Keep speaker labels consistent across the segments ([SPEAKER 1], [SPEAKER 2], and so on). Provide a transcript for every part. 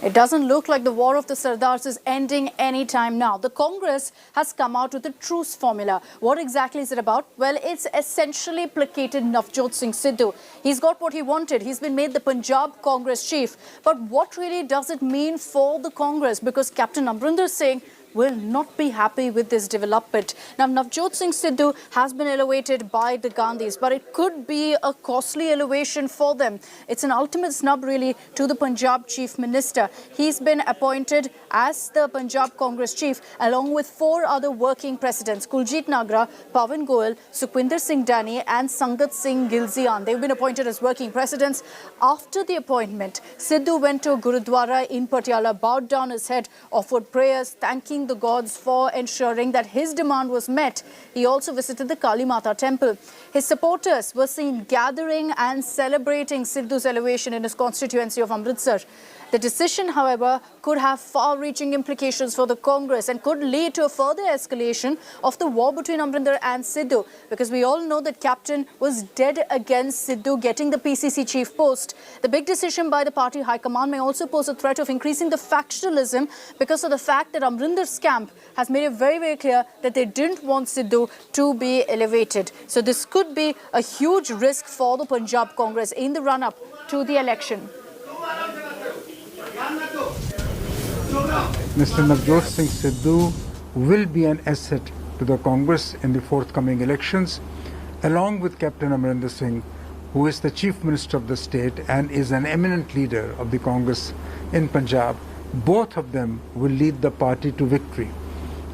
[SPEAKER 1] It doesn't look like the war of the Sardars is ending anytime now. The Congress has come out with a truce formula. What exactly is it about? Well, it's essentially placated Navjot Singh Sidhu. He's got what he wanted. He's been made the Punjab Congress chief. But what really does it mean for the Congress? Because Captain Amrinder Singh will not be happy with this development. Now, Navjot Singh Sidhu has been elevated by the Gandhis, but it could be a costly elevation for them. It's an ultimate snub, really, to the Punjab Chief Minister. He's been appointed as the Punjab Congress chief, along with 4 other working presidents, Kuljit Nagra, Pawan Goel, Sukhwinder Singh Dani and Sangat Singh Gilzian. They've been appointed as working presidents. After the appointment, Sidhu went to a Gurudwara in Patiala, bowed down his head, offered prayers, thanking the gods for ensuring that his demand was met. He also visited the Kali Mata temple. His supporters were seen gathering and celebrating Sidhu's elevation in his constituency of Amritsar. The decision, however, could have far-reaching implications for the Congress and could lead to a further escalation of the war between Amrinder and Sidhu, because we all know that Captain was dead against Sidhu getting the PCC chief post. The big decision by the party high command may also pose a threat of increasing the factionalism because of the fact that Amrinder's camp has made it very, very clear that they didn't want Sidhu to be elevated. So this could be a huge risk for the Punjab Congress in the run-up to the election.
[SPEAKER 2] Mr. Navjot Singh Sidhu will be an asset to the Congress in the forthcoming elections, along with Captain Amrinder Singh, who is the Chief Minister of the state and is an eminent leader of the Congress in Punjab. Both of them will lead the party to victory.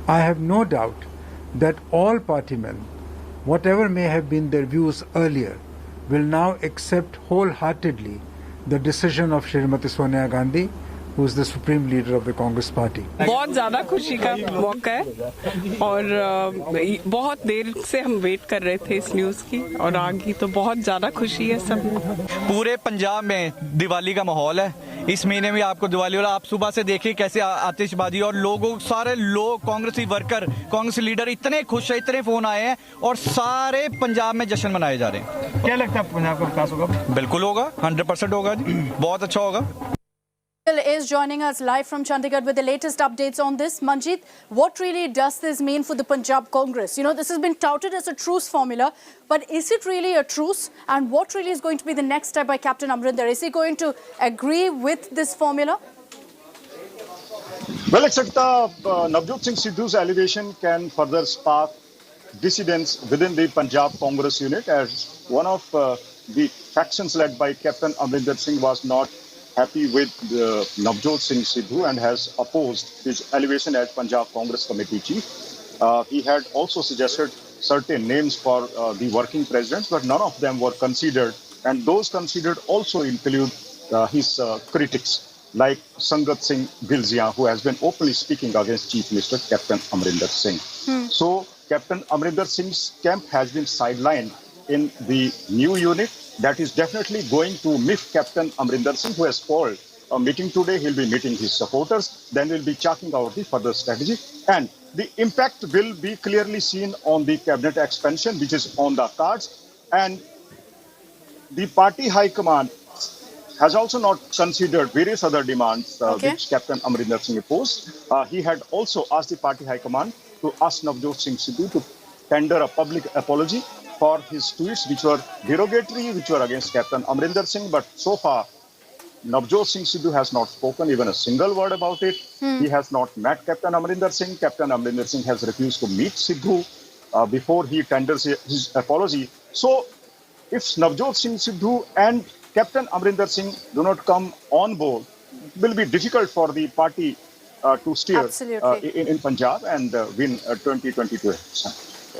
[SPEAKER 2] I have no doubt that all party men, whatever may have been their views earlier, will now accept wholeheartedly the decision of Shrimati Sonia Gandhi, who is the supreme leader of the Congress party.
[SPEAKER 3] बहुत ज़्यादा खुशी का मौका है और बहुत देर से हम वेट कर रहे थे इस न्यूज़ की और आ गई तो बहुत ज़्यादा खुशी है सब।
[SPEAKER 4] पूरे पंजाब में दिवाली का माहौल है। इस महीने में आपको दिवाली और आप सुबह से देखिए कैसे आतिशबाजी और लोगों सारे लोग कांग्रेसी वर्कर कांग्रेस लीडर इतने खुश है, इतने फोन आए हैं और सारे पंजाब में जश्न मनाए जा रहे हैं।
[SPEAKER 5] क्या लगता है पंजाब का विकास होगा?
[SPEAKER 4] बिल्कुल होगा, 100% होगा जी, बहुत अच्छा होगा।
[SPEAKER 1] Is joining us live from Chandigarh with the latest updates on this. Manjeet, what really does this mean for the Punjab Congress? You know, this has been touted as a truce formula, but is it really a truce? And what really is going to be the next step by Captain Amrinder? Is he going to agree with this formula?
[SPEAKER 6] Well, except Navjot Singh Sidhu's elevation can further spark dissidents within the Punjab Congress unit, as one of the factions led by Captain Amrinder Singh was not happy with Navjot Singh Sidhu and has opposed his elevation as Punjab Congress Committee chief. He had also suggested certain names for the working presidents, but none of them were considered. And those considered also include his critics, like Sangat Singh Gilzian, who has been openly speaking against Chief Minister Captain Amrinder Singh. So Captain Amrinder Singh's camp has been sidelined in the new unit. That is definitely going to miff Captain Amrinder Singh, who has called a meeting today. He'll be meeting his supporters. Then we'll be chalking out the further strategy. And the impact will be clearly seen on the cabinet expansion, which is on the cards. And the party high command has also not considered various other demands which Captain Amrinder Singh opposed. He had also asked the party high command to ask Navjot Singh Sidhu to tender a public apology for his tweets, which were derogatory, which were against Captain Amrinder Singh. But so far, Navjot Singh Sidhu has not spoken even a single word about it. He has not met Captain Amrinder Singh. Captain Amrinder Singh has refused to meet Sidhu before he tenders his apology. So, if Navjot Singh Sidhu and Captain Amrinder Singh do not come on board, it will be difficult for the party to steer in Punjab and win 2022.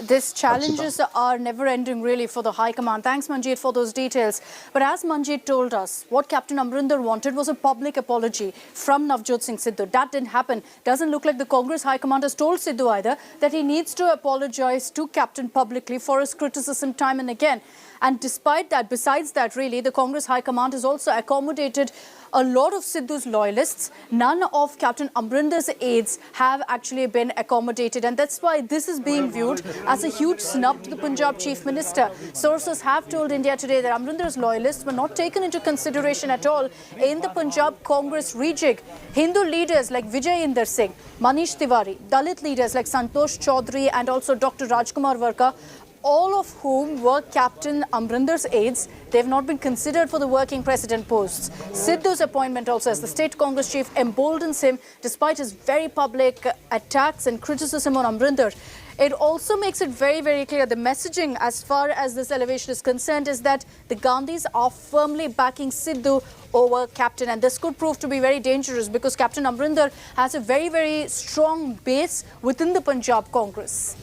[SPEAKER 1] These challenges are never-ending, really, for the High Command. Thanks, Manjeet, for those details. But as Manjeet told us, what Captain Amrinder wanted was a public apology from Navjot Singh Sidhu. That didn't happen. Doesn't look like the Congress High Command has told Sidhu either that he needs to apologize to Captain publicly for his criticism time and again. And despite that, besides that, really, the Congress High Command has also accommodated a lot of Sidhu's loyalists. None of Captain Amrinder's aides have actually been accommodated, and that's why this is being viewed as a huge snub to the Punjab Chief Minister. Sources have told India Today that Amrinder's loyalists were not taken into consideration at all in the Punjab Congress rejig. Hindu leaders like Vijay Inder Singh, Manish Tiwari, Dalit leaders like Santosh Chaudhary and also Dr. Rajkumar Varka, all of whom were Captain Amrinder's aides, they have not been considered for the working president posts. Sidhu's appointment also as the state Congress chief emboldens him despite his very public attacks and criticism on Amrinder. It also makes it very, very clear the messaging as far as this elevation is concerned is that the Gandhis are firmly backing Sidhu over Captain, and this could prove to be very dangerous because Captain Amrinder has a very, very strong base within the Punjab Congress.